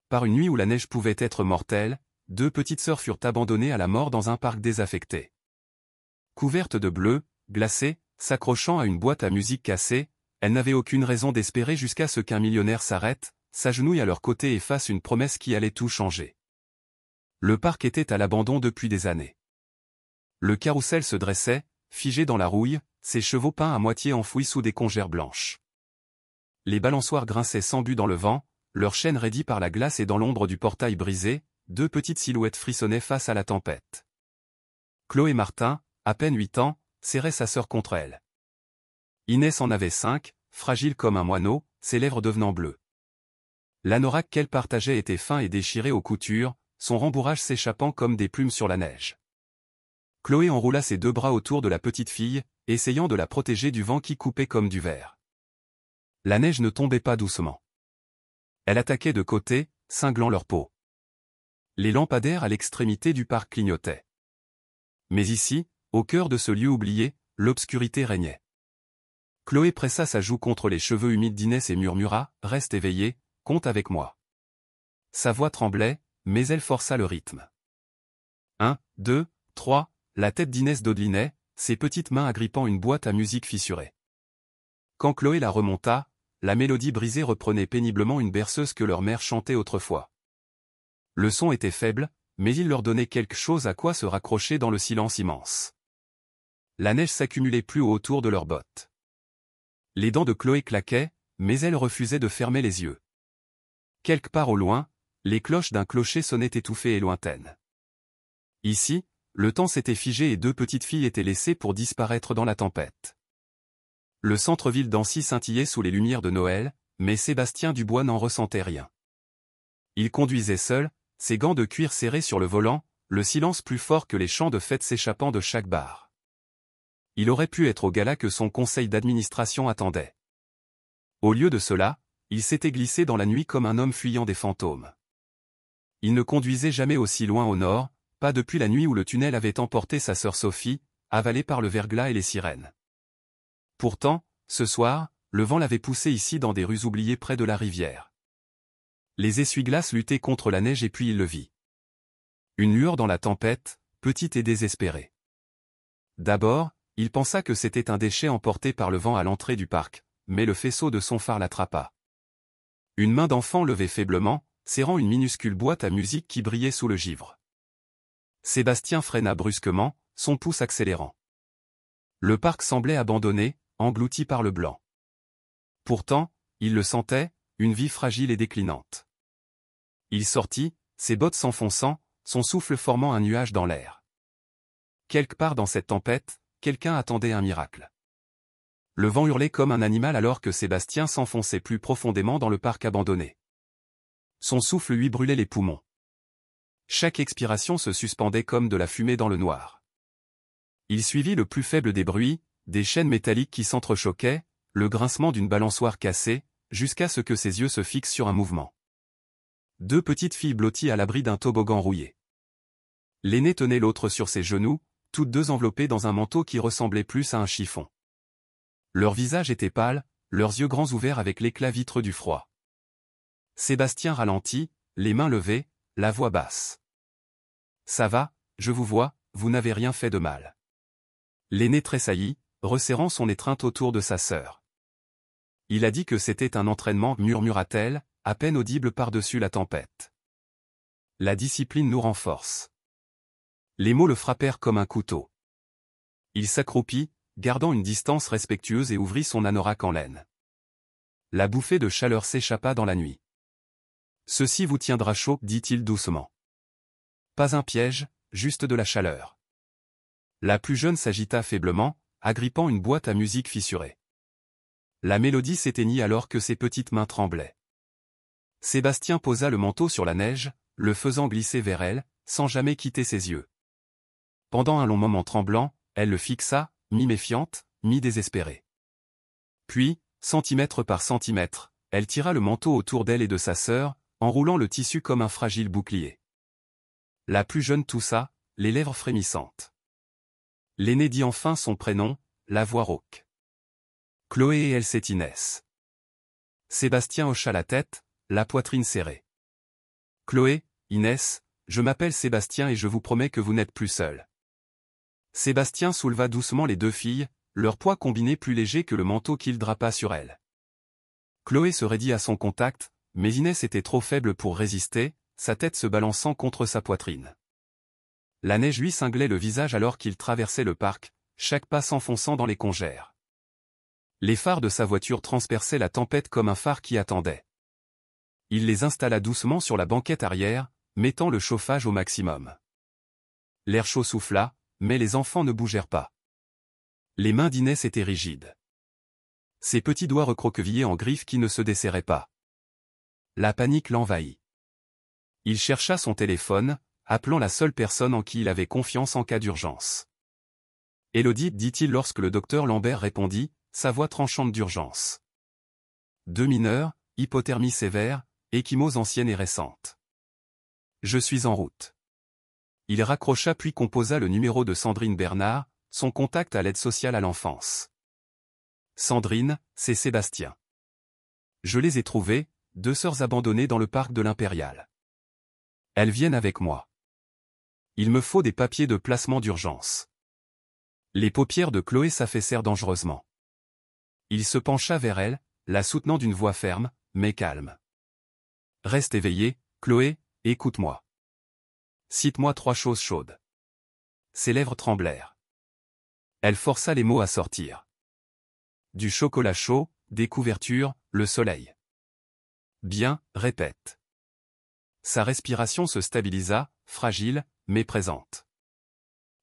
par une nuit où la neige pouvait être mortelle, deux petites sœurs furent abandonnées à la mort dans un parc désaffecté. Couvertes de bleu, glacées, s'accrochant à une boîte à musique cassée, elles n'avaient aucune raison d'espérer jusqu'à ce qu'un millionnaire s'arrête, s'agenouille à leur côté et fasse une promesse qui allait tout changer. Le parc était à l'abandon depuis des années. Le carrousel se dressait, figé dans la rouille, ses chevaux peints à moitié enfouis sous des congères blanches. Les balançoires grinçaient sans but dans le vent, leurs chaînes raidies par la glace et dans l'ombre du portail brisé, deux petites silhouettes frissonnaient face à la tempête. Chloé Martin, à peine 8 ans, serrait sa sœur contre elle. Inès en avait 5, fragile comme un moineau, ses lèvres devenant bleues. L'anorak qu'elle partageait était fin et déchiré aux coutures, son rembourrage s'échappant comme des plumes sur la neige. Chloé enroula ses deux bras autour de la petite fille, essayant de la protéger du vent qui coupait comme du verre. La neige ne tombait pas doucement. Elle attaquait de côté, cinglant leur peau. Les lampadaires à l'extrémité du parc clignotaient. Mais ici, au cœur de ce lieu oublié, l'obscurité régnait. Chloé pressa sa joue contre les cheveux humides d'Inès et murmura « Reste éveillé, compte avec moi ». Sa voix tremblait, mais elle força le rythme. 1, 2, 3, la tête d'Inès dodelinait, ses petites mains agrippant une boîte à musique fissurée. Quand Chloé la remonta, la mélodie brisée reprenait péniblement une berceuse que leur mère chantait autrefois. Le son était faible, mais il leur donnait quelque chose à quoi se raccrocher dans le silence immense. La neige s'accumulait plus haut autour de leurs bottes. Les dents de Chloé claquaient, mais elle refusait de fermer les yeux. Quelque part au loin, les cloches d'un clocher sonnaient étouffées et lointaines. Ici, le temps s'était figé et deux petites filles étaient laissées pour disparaître dans la tempête. Le centre-ville d'Annecy scintillait sous les lumières de Noël, mais Sébastien Dubois n'en ressentait rien. Il conduisait seul, ses gants de cuir serrés sur le volant, le silence plus fort que les chants de fête s'échappant de chaque bar. Il aurait pu être au gala que son conseil d'administration attendait. Au lieu de cela, il s'était glissé dans la nuit comme un homme fuyant des fantômes. Il ne conduisait jamais aussi loin au nord, pas depuis la nuit où le tunnel avait emporté sa sœur Sophie, avalée par le verglas et les sirènes. Pourtant, ce soir, le vent l'avait poussé ici dans des rues oubliées près de la rivière. Les essuie-glaces luttaient contre la neige et puis il le vit. Une lueur dans la tempête, petite et désespérée. D'abord, il pensa que c'était un déchet emporté par le vent à l'entrée du parc, mais le faisceau de son phare l'attrapa. Une main d'enfant levait faiblement, serrant une minuscule boîte à musique qui brillait sous le givre. Sébastien freina brusquement, son pouce accélérant. Le parc semblait abandonné, englouti par le blanc. Pourtant, il le sentait, une vie fragile et déclinante. Il sortit, ses bottes s'enfonçant, son souffle formant un nuage dans l'air. Quelque part dans cette tempête, quelqu'un attendait un miracle. Le vent hurlait comme un animal alors que Sébastien s'enfonçait plus profondément dans le parc abandonné. Son souffle lui brûlait les poumons. Chaque expiration se suspendait comme de la fumée dans le noir. Il suivit le plus faible des bruits, des chaînes métalliques qui s'entrechoquaient, le grincement d'une balançoire cassée, jusqu'à ce que ses yeux se fixent sur un mouvement. Deux petites filles blotties à l'abri d'un toboggan rouillé. L'aînée tenait l'autre sur ses genoux, toutes deux enveloppées dans un manteau qui ressemblait plus à un chiffon. Leurs visages étaient pâles, leurs yeux grands ouverts avec l'éclat vitreux du froid. Sébastien ralentit, les mains levées, la voix basse. « Ça va, je vous vois, vous n'avez rien fait de mal. » L'aîné tressaillit, resserrant son étreinte autour de sa sœur. « Il a dit que c'était un entraînement, murmura-t-elle, à peine audible par-dessus la tempête. La discipline nous renforce. » Les mots le frappèrent comme un couteau. Il s'accroupit, gardant une distance respectueuse et ouvrit son anorak en laine. La bouffée de chaleur s'échappa dans la nuit. « Ceci vous tiendra chaud, dit-il doucement. Pas un piège, juste de la chaleur. » La plus jeune s'agita faiblement, agrippant une boîte à musique fissurée. La mélodie s'éteignit alors que ses petites mains tremblaient. Sébastien posa le manteau sur la neige, le faisant glisser vers elle, sans jamais quitter ses yeux. Pendant un long moment tremblant, elle le fixa, mi-méfiante, mi-désespérée. Puis, centimètre par centimètre, elle tira le manteau autour d'elle et de sa sœur, enroulant le tissu comme un fragile bouclier. La plus jeune toussa, les lèvres frémissantes. L'aînée dit enfin son prénom, la voix rauque. Chloé et elle c'est Inès. Sébastien hocha la tête, la poitrine serrée. Chloé, Inès, je m'appelle Sébastien et je vous promets que vous n'êtes plus seuls. Sébastien souleva doucement les deux filles, leur poids combiné plus léger que le manteau qu'il drapa sur elles. Chloé se raidit à son contact, mais Inès était trop faible pour résister, sa tête se balançant contre sa poitrine. La neige lui cinglait le visage alors qu'il traversait le parc, chaque pas s'enfonçant dans les congères. Les phares de sa voiture transperçaient la tempête comme un phare qui attendait. Il les installa doucement sur la banquette arrière, mettant le chauffage au maximum. L'air chaud souffla, mais les enfants ne bougèrent pas. Les mains d'Inès étaient rigides. Ses petits doigts recroquevillés en griffes qui ne se desserraient pas. La panique l'envahit. Il chercha son téléphone, appelant la seule personne en qui il avait confiance en cas d'urgence. « Élodie » dit-il lorsque le docteur Lambert répondit, sa voix tranchante d'urgence. « 2 mineurs, hypothermie sévère, ecchymose ancienne et récente. Je suis en route. » Il raccrocha puis composa le numéro de Sandrine Bernard, son contact à l'aide sociale à l'enfance. « Sandrine, c'est Sébastien. Je les ai trouvées, 2 sœurs abandonnées dans le parc de l'Impérial. Elles viennent avec moi. Il me faut des papiers de placement d'urgence. » Les paupières de Chloé s'affaissèrent dangereusement. Il se pencha vers elle, la soutenant d'une voix ferme, mais calme. « Reste éveillée, Chloé, écoute-moi. Cite-moi 3 choses chaudes. » Ses lèvres tremblèrent. Elle força les mots à sortir. Du chocolat chaud, des couvertures, le soleil. Bien, répète. Sa respiration se stabilisa, fragile, mais présente.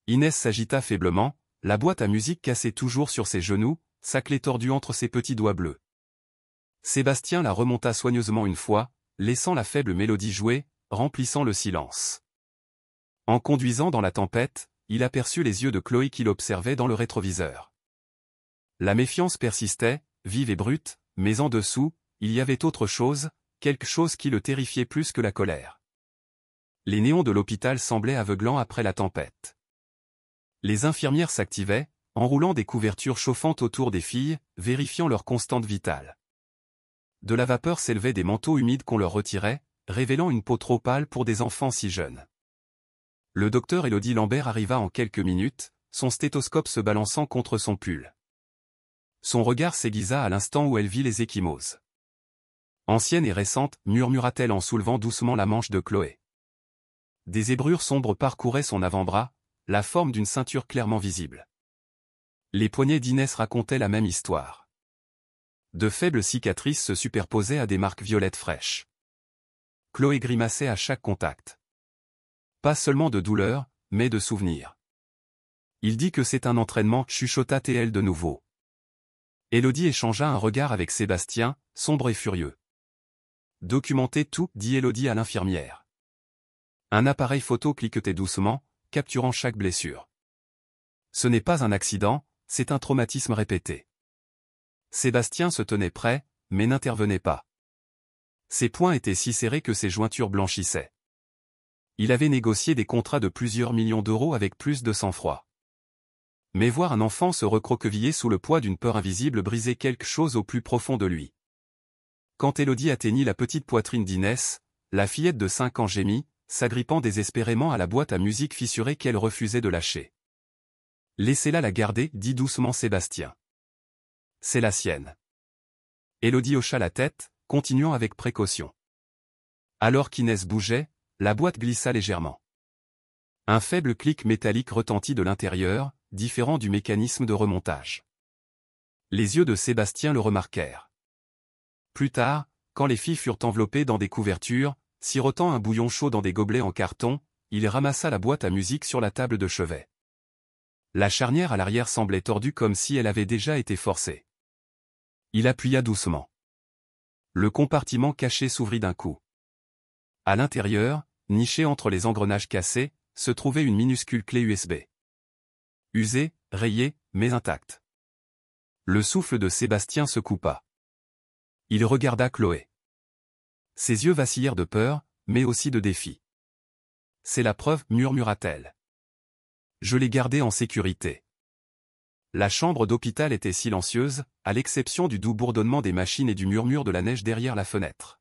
Inès s'agita faiblement, la boîte à musique cassait toujours sur ses genoux, sa clé tordue entre ses petits doigts bleus. Sébastien la remonta soigneusement une fois, laissant la faible mélodie jouer, remplissant le silence. En conduisant dans la tempête, il aperçut les yeux de Chloé qui l'observaient dans le rétroviseur. La méfiance persistait, vive et brute, mais en dessous, il y avait autre chose, quelque chose qui le terrifiait plus que la colère. Les néons de l'hôpital semblaient aveuglants après la tempête. Les infirmières s'activaient, enroulant des couvertures chauffantes autour des filles, vérifiant leur constante vitale. De la vapeur s'élevait des manteaux humides qu'on leur retirait, révélant une peau trop pâle pour des enfants si jeunes. Le docteur Élodie Lambert arriva en quelques minutes, son stéthoscope se balançant contre son pull. Son regard s'aiguisa à l'instant où elle vit les ecchymoses. « Ancienne et récente » murmura-t-elle en soulevant doucement la manche de Chloé. Des zébrures sombres parcouraient son avant-bras, la forme d'une ceinture clairement visible. Les poignets d'Inès racontaient la même histoire. De faibles cicatrices se superposaient à des marques violettes fraîches. Chloé grimaçait à chaque contact. Pas seulement de douleur, mais de souvenirs. Il dit que c'est un entraînement, chuchota TL de nouveau. Élodie échangea un regard avec Sébastien, sombre et furieux. Documentez tout, dit Élodie à l'infirmière. Un appareil photo cliquetait doucement, capturant chaque blessure. Ce n'est pas un accident, c'est un traumatisme répété. Sébastien se tenait prêt, mais n'intervenait pas. Ses poings étaient si serrés que ses jointures blanchissaient. Il avait négocié des contrats de plusieurs millions d'euros avec plus de sang-froid. Mais voir un enfant se recroqueviller sous le poids d'une peur invisible brisait quelque chose au plus profond de lui. Quand Élodie atteignit la petite poitrine d'Inès, la fillette de 5 ans gémit, s'agrippant désespérément à la boîte à musique fissurée qu'elle refusait de lâcher. « Laissez-la la garder, dit doucement Sébastien. C'est la sienne. » Élodie hocha la tête, continuant avec précaution. Alors qu'Inès bougeait, la boîte glissa légèrement. Un faible clic métallique retentit de l'intérieur, différent du mécanisme de remontage. Les yeux de Sébastien le remarquèrent. Plus tard, quand les filles furent enveloppées dans des couvertures, sirotant un bouillon chaud dans des gobelets en carton, il ramassa la boîte à musique sur la table de chevet. La charnière à l'arrière semblait tordue comme si elle avait déjà été forcée. Il appuya doucement. Le compartiment caché s'ouvrit d'un coup. À l'intérieur, nichée entre les engrenages cassés, se trouvait une minuscule clé USB. Usée, rayée, mais intacte. Le souffle de Sébastien se coupa. Il regarda Chloé. Ses yeux vacillèrent de peur, mais aussi de défi. « C'est la preuve, murmura-t-elle. Je l'ai gardée en sécurité. » La chambre d'hôpital était silencieuse, à l'exception du doux bourdonnement des machines et du murmure de la neige derrière la fenêtre.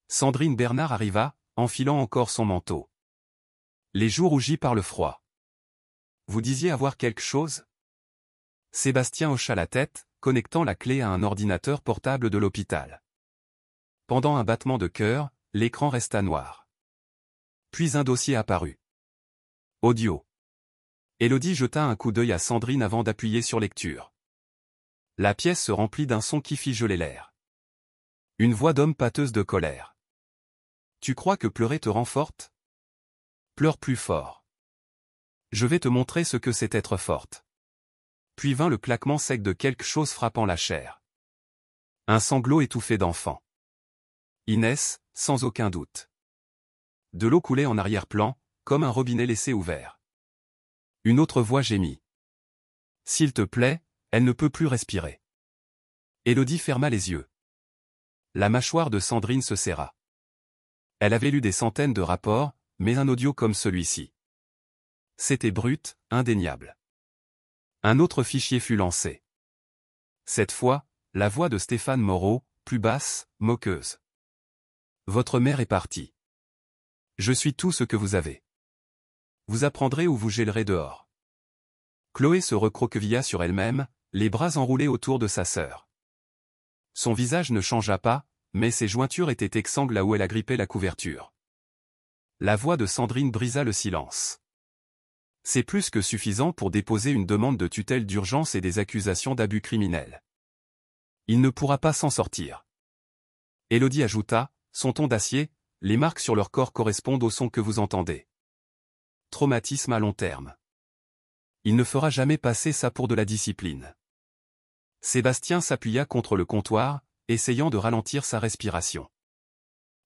Sandrine Bernard arriva, enfilant encore son manteau. Les joues rougies par le froid. Vous disiez avoir quelque chose? Sébastien hocha la tête, connectant la clé à un ordinateur portable de l'hôpital. Pendant un battement de cœur, l'écran resta noir. Puis un dossier apparut. Audio. Élodie jeta un coup d'œil à Sandrine avant d'appuyer sur lecture. La pièce se remplit d'un son qui fit geler l'air. Une voix d'homme pâteuse de colère. Tu crois que pleurer te rend forte? Pleure plus fort. Je vais te montrer ce que c'est être forte. Puis vint le claquement sec de quelque chose frappant la chair. Un sanglot étouffé d'enfant. Inès, sans aucun doute. De l'eau coulait en arrière-plan, comme un robinet laissé ouvert. Une autre voix gémit. S'il te plaît, elle ne peut plus respirer. Élodie ferma les yeux. La mâchoire de Sandrine se serra. Elle avait lu des centaines de rapports, mais un audio comme celui-ci. C'était brut, indéniable. Un autre fichier fut lancé. Cette fois, la voix de Stéphane Moreau, plus basse, moqueuse. Votre mère est partie. Je suis tout ce que vous avez. Vous apprendrez ou vous gèlerez dehors. Chloé se recroquevilla sur elle-même, les bras enroulés autour de sa sœur. Son visage ne changea pas, mais ses jointures étaient exsangues là où elle agrippait la couverture. La voix de Sandrine brisa le silence. C'est plus que suffisant pour déposer une demande de tutelle d'urgence et des accusations d'abus criminels. Il ne pourra pas s'en sortir. Élodie ajouta, son ton d'acier, les marques sur leur corps correspondent au son que vous entendez. Traumatisme à long terme. Il ne fera jamais passer ça pour de la discipline. Sébastien s'appuya contre le comptoir, essayant de ralentir sa respiration.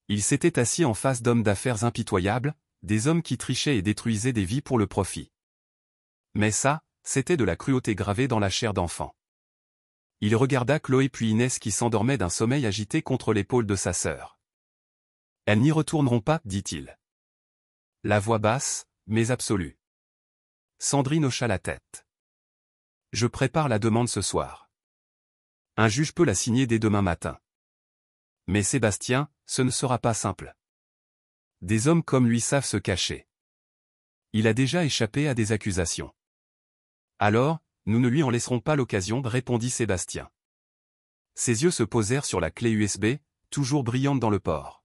Il s'était assis en face d'hommes d'affaires impitoyables, des hommes qui trichaient et détruisaient des vies pour le profit. Mais ça, c'était de la cruauté gravée dans la chair d'enfant. Il regarda Chloé puis Inès qui s'endormait d'un sommeil agité contre l'épaule de sa sœur. Elles n'y retourneront pas, dit-il. La voix basse, mais absolue. Sandrine hocha la tête. Je prépare la demande ce soir. Un juge peut la signer dès demain matin. Mais Sébastien, ce ne sera pas simple. Des hommes comme lui savent se cacher. Il a déjà échappé à des accusations. Alors, nous ne lui en laisserons pas l'occasion, répondit Sébastien. Ses yeux se posèrent sur la clé USB, toujours brillante dans le port.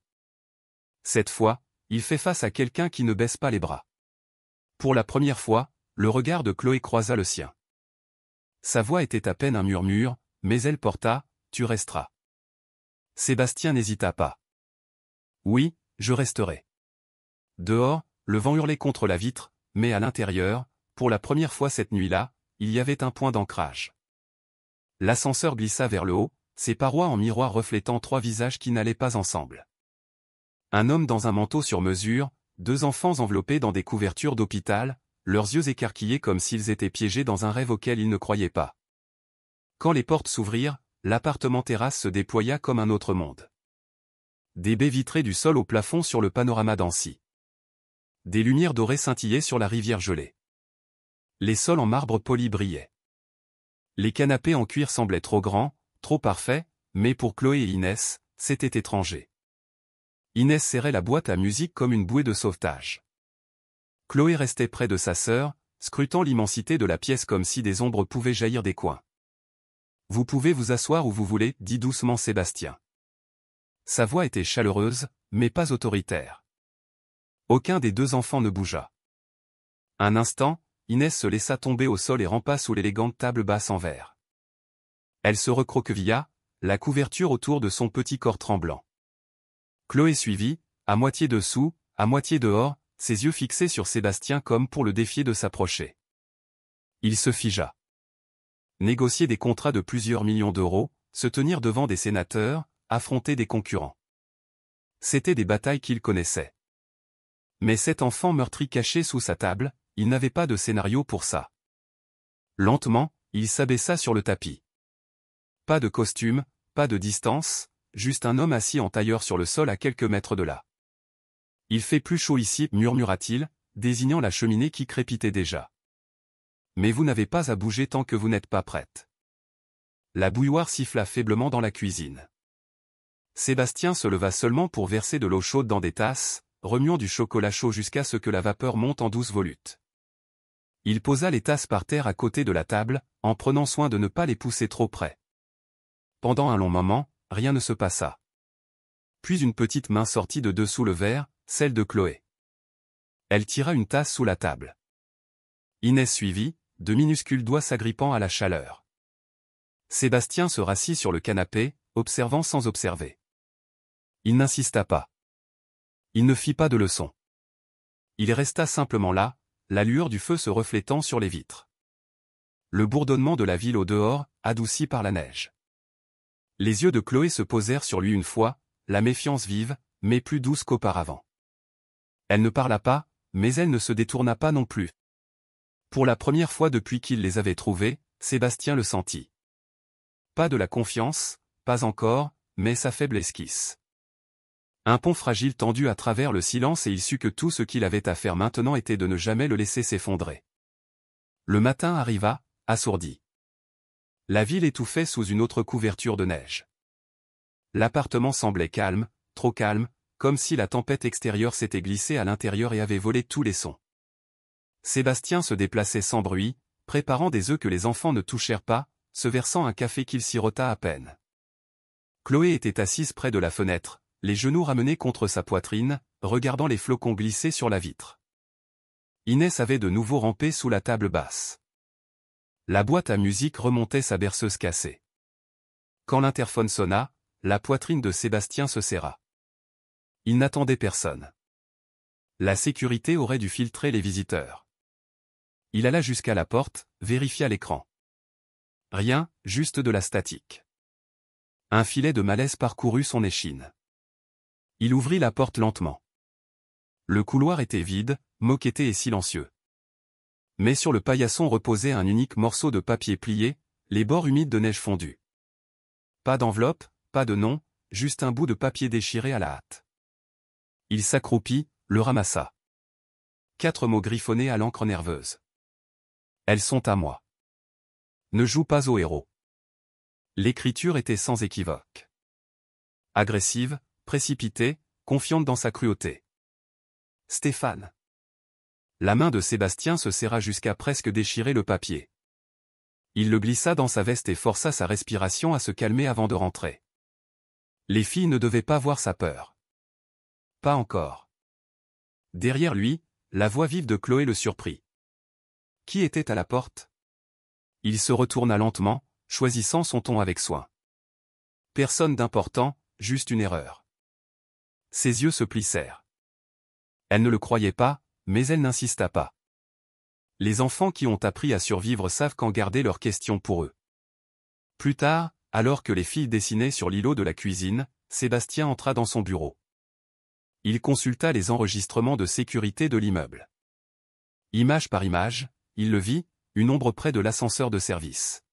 Cette fois, il fait face à quelqu'un qui ne baisse pas les bras. Pour la première fois, le regard de Chloé croisa le sien. Sa voix était à peine un murmure, mais elle porta « Tu resteras ». Sébastien n'hésita pas. Oui, je resterai. Dehors, le vent hurlait contre la vitre, mais à l'intérieur, pour la première fois cette nuit-là, il y avait un point d'ancrage. L'ascenseur glissa vers le haut, ses parois en miroir reflétant trois visages qui n'allaient pas ensemble. Un homme dans un manteau sur mesure, deux enfants enveloppés dans des couvertures d'hôpital, leurs yeux écarquillés comme s'ils étaient piégés dans un rêve auquel ils ne croyaient pas. Quand les portes s'ouvrirent, l'appartement terrasse se déploya comme un autre monde. Des baies vitrées du sol au plafond sur le panorama d'Annecy. Des lumières dorées scintillaient sur la rivière gelée. Les sols en marbre poli brillaient. Les canapés en cuir semblaient trop grands, trop parfaits, mais pour Chloé et Inès, c'était étranger. Inès serrait la boîte à musique comme une bouée de sauvetage. Chloé restait près de sa sœur, scrutant l'immensité de la pièce comme si des ombres pouvaient jaillir des coins. « Vous pouvez vous asseoir où vous voulez, » dit doucement Sébastien. Sa voix était chaleureuse, mais pas autoritaire. Aucun des deux enfants ne bougea. Un instant, Inès se laissa tomber au sol et rampa sous l'élégante table basse en verre. Elle se recroquevilla, la couverture autour de son petit corps tremblant. Chloé suivit, à moitié dessous, à moitié dehors, ses yeux fixés sur Sébastien comme pour le défier de s'approcher. Il se figea. Négocier des contrats de plusieurs millions d'euros, se tenir devant des sénateurs, affronter des concurrents. C'étaient des batailles qu'il connaissait. Mais cet enfant meurtri caché sous sa table, il n'avait pas de scénario pour ça. Lentement, il s'abaissa sur le tapis. Pas de costume, pas de distance, juste un homme assis en tailleur sur le sol à quelques mètres de là. « Il fait plus chaud ici, » murmura-t-il, désignant la cheminée qui crépitait déjà. « Mais vous n'avez pas à bouger tant que vous n'êtes pas prête. » La bouilloire siffla faiblement dans la cuisine. Sébastien se leva seulement pour verser de l'eau chaude dans des tasses, remuant du chocolat chaud jusqu'à ce que la vapeur monte en douces volutes. Il posa les tasses par terre à côté de la table, en prenant soin de ne pas les pousser trop près. Pendant un long moment, rien ne se passa. Puis une petite main sortit de dessous le verre, celle de Chloé. Elle tira une tasse sous la table. Inès suivit, de minuscules doigts s'agrippant à la chaleur. Sébastien se rassit sur le canapé, observant sans observer. Il n'insista pas. Il ne fit pas de leçon. Il resta simplement là, la lueur du feu se reflétant sur les vitres. Le bourdonnement de la ville au dehors, adouci par la neige. Les yeux de Chloé se posèrent sur lui une fois, la méfiance vive, mais plus douce qu'auparavant. Elle ne parla pas, mais elle ne se détourna pas non plus. Pour la première fois depuis qu'il les avait trouvés, Sébastien le sentit. Pas de la confiance, pas encore, mais sa faible esquisse. Un pont fragile tendu à travers le silence et il sut que tout ce qu'il avait à faire maintenant était de ne jamais le laisser s'effondrer. Le matin arriva, assourdi. La ville étouffait sous une autre couverture de neige. L'appartement semblait calme, trop calme, comme si la tempête extérieure s'était glissée à l'intérieur et avait volé tous les sons. Sébastien se déplaçait sans bruit, préparant des œufs que les enfants ne touchèrent pas, se versant un café qu'il sirota à peine. Chloé était assise près de la fenêtre, les genoux ramenés contre sa poitrine, regardant les flocons glisser sur la vitre. Inès avait de nouveau rampé sous la table basse. La boîte à musique remontait sa berceuse cassée. Quand l'interphone sonna, la poitrine de Sébastien se serra. Il n'attendait personne. La sécurité aurait dû filtrer les visiteurs. Il alla jusqu'à la porte, vérifia l'écran. Rien, juste de la statique. Un filet de malaise parcourut son échine. Il ouvrit la porte lentement. Le couloir était vide, moquetté et silencieux. Mais sur le paillasson reposait un unique morceau de papier plié, les bords humides de neige fondue. Pas d'enveloppe, pas de nom, juste un bout de papier déchiré à la hâte. Il s'accroupit, le ramassa. 4 mots griffonnés à l'encre nerveuse. Elles sont à moi. Ne joue pas au héros. L'écriture était sans équivoque. Agressive, précipitée, confiante dans sa cruauté. Stéphane. La main de Sébastien se serra jusqu'à presque déchirer le papier. Il le glissa dans sa veste et força sa respiration à se calmer avant de rentrer. Les filles ne devaient pas voir sa peur. Pas encore. Derrière lui, la voix vive de Chloé le surprit. Qui était à la porte? Il se retourna lentement, choisissant son ton avec soin. Personne d'important, juste une erreur. Ses yeux se plissèrent. Elle ne le croyait pas, mais elle n'insista pas. Les enfants qui ont appris à survivre savent quand garder leurs questions pour eux. Plus tard, alors que les filles dessinaient sur l'îlot de la cuisine, Sébastien entra dans son bureau. Il consulta les enregistrements de sécurité de l'immeuble. Image par image, il le vit, une ombre près de l'ascenseur de service.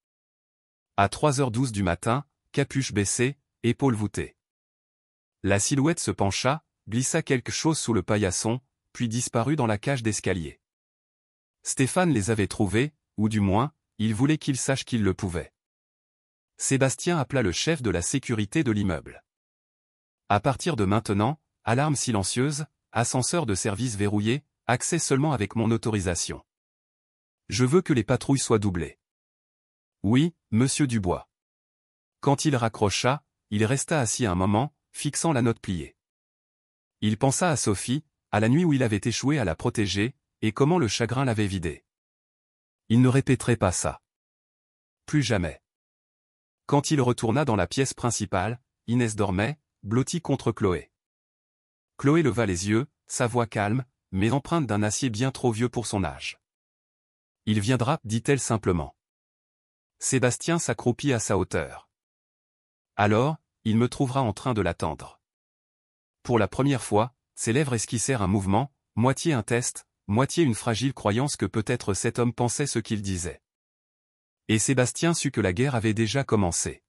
À 3h12 du matin, capuche baissée, épaules voûtées. La silhouette se pencha, glissa quelque chose sous le paillasson, puis disparut dans la cage d'escalier. Stéphane les avait trouvés, ou du moins, il voulait qu'il sache qu'il le pouvait. Sébastien appela le chef de la sécurité de l'immeuble. À partir de maintenant, alarme silencieuse, ascenseur de service verrouillé, accès seulement avec mon autorisation. Je veux que les patrouilles soient doublées. Oui, monsieur Dubois. Quand il raccrocha, il resta assis un moment, fixant la note pliée. Il pensa à Sophie, à la nuit où il avait échoué à la protéger, et comment le chagrin l'avait vidé. Il ne répéterait pas ça. Plus jamais. Quand il retourna dans la pièce principale, Inès dormait, blottie contre Chloé. Chloé leva les yeux, sa voix calme, mais empreinte d'un acier bien trop vieux pour son âge. Il viendra, dit-elle simplement. Sébastien s'accroupit à sa hauteur. Alors, il me trouvera en train de l'attendre. Pour la première fois, ses lèvres esquissèrent un mouvement, moitié un test, moitié une fragile croyance que peut-être cet homme pensait ce qu'il disait. Et Sébastien sut que la guerre avait déjà commencé.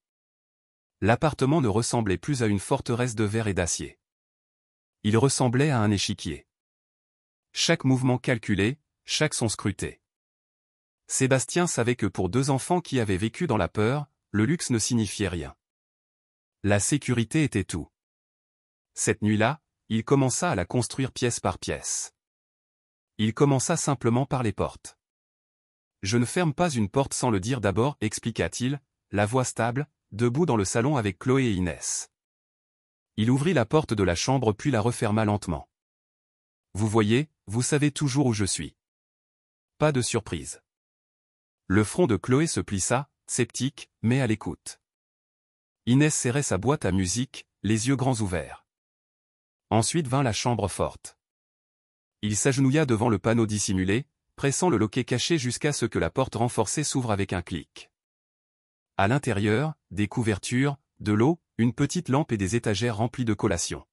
L'appartement ne ressemblait plus à une forteresse de verre et d'acier. Il ressemblait à un échiquier. Chaque mouvement calculé, chaque son scruté. Sébastien savait que pour 2 enfants qui avaient vécu dans la peur, le luxe ne signifiait rien. La sécurité était tout. Cette nuit-là, il commença à la construire pièce par pièce. Il commença simplement par les portes. Je ne ferme pas une porte sans le dire d'abord, expliqua-t-il, la voix stable, debout dans le salon avec Chloé et Inès. Il ouvrit la porte de la chambre puis la referma lentement. Vous voyez, vous savez toujours où je suis. Pas de surprise. Le front de Chloé se plissa, sceptique, mais à l'écoute. Inès serrait sa boîte à musique, les yeux grands ouverts. Ensuite vint la chambre forte. Il s'agenouilla devant le panneau dissimulé, pressant le loquet caché jusqu'à ce que la porte renforcée s'ouvre avec un clic. À l'intérieur, des couvertures, de l'eau, une petite lampe et des étagères remplies de collations.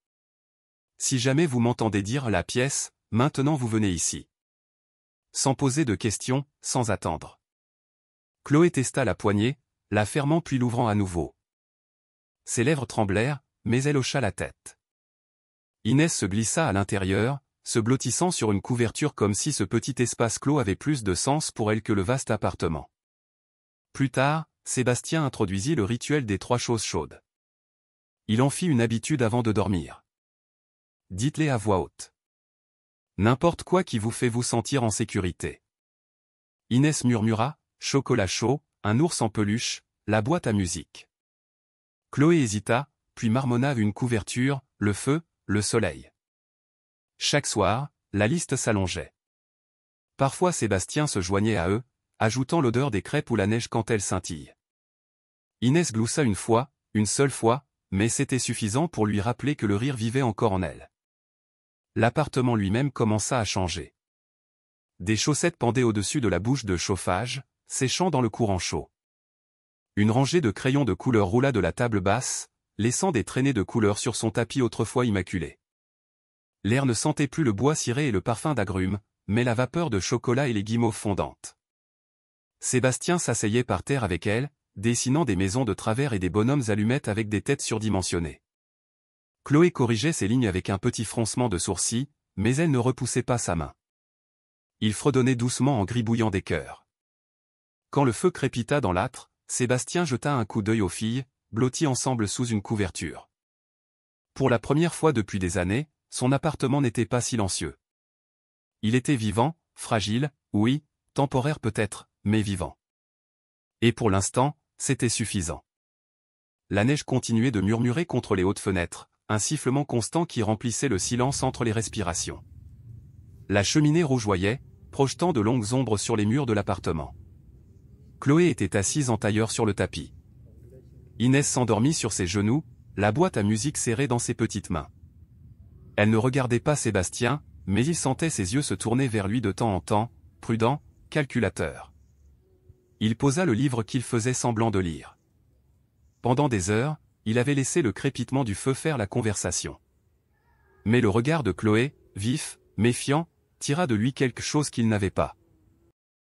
Si jamais vous m'entendez dire la pièce, maintenant vous venez ici. Sans poser de questions, sans attendre. Chloé testa la poignée, la fermant puis l'ouvrant à nouveau. Ses lèvres tremblèrent, mais elle hocha la tête. Inès se glissa à l'intérieur, se blottissant sur une couverture comme si ce petit espace clos avait plus de sens pour elle que le vaste appartement. Plus tard, Sébastien introduisit le rituel des 3 choses chaudes. Il en fit une habitude avant de dormir. Dites-les à voix haute. N'importe quoi qui vous fait vous sentir en sécurité. Inès murmura, chocolat chaud, un ours en peluche, la boîte à musique. Chloé hésita, puis marmonna une couverture, le feu, le soleil. Chaque soir, la liste s'allongeait. Parfois Sébastien se joignait à eux, ajoutant l'odeur des crêpes ou la neige quand elles scintillent. Inès gloussa une fois, une seule fois, mais c'était suffisant pour lui rappeler que le rire vivait encore en elle. L'appartement lui-même commença à changer. Des chaussettes pendaient au-dessus de la bouche de chauffage, séchant dans le courant chaud. Une rangée de crayons de couleur roula de la table basse, laissant des traînées de couleurs sur son tapis autrefois immaculé. L'air ne sentait plus le bois ciré et le parfum d'agrumes, mais la vapeur de chocolat et les guimauves fondantes. Sébastien s'asseyait par terre avec elle, dessinant des maisons de travers et des bonhommes allumettes avec des têtes surdimensionnées. Chloé corrigeait ses lignes avec un petit froncement de sourcils, mais elle ne repoussait pas sa main. Il fredonnait doucement en gribouillant des cœurs. Quand le feu crépita dans l'âtre, Sébastien jeta un coup d'œil aux filles, blotties ensemble sous une couverture. Pour la première fois depuis des années, son appartement n'était pas silencieux. Il était vivant, fragile, oui, temporaire peut-être, mais vivant. Et pour l'instant, c'était suffisant. La neige continuait de murmurer contre les hautes fenêtres, un sifflement constant qui remplissait le silence entre les respirations. La cheminée rougeoyait, projetant de longues ombres sur les murs de l'appartement. Chloé était assise en tailleur sur le tapis. Inès s'endormit sur ses genoux, la boîte à musique serrée dans ses petites mains. Elle ne regardait pas Sébastien, mais il sentait ses yeux se tourner vers lui de temps en temps, prudent, calculateur. Il posa le livre qu'il faisait semblant de lire. Pendant des heures, il avait laissé le crépitement du feu faire la conversation. Mais le regard de Chloé, vif, méfiant, tira de lui quelque chose qu'il n'avait pas.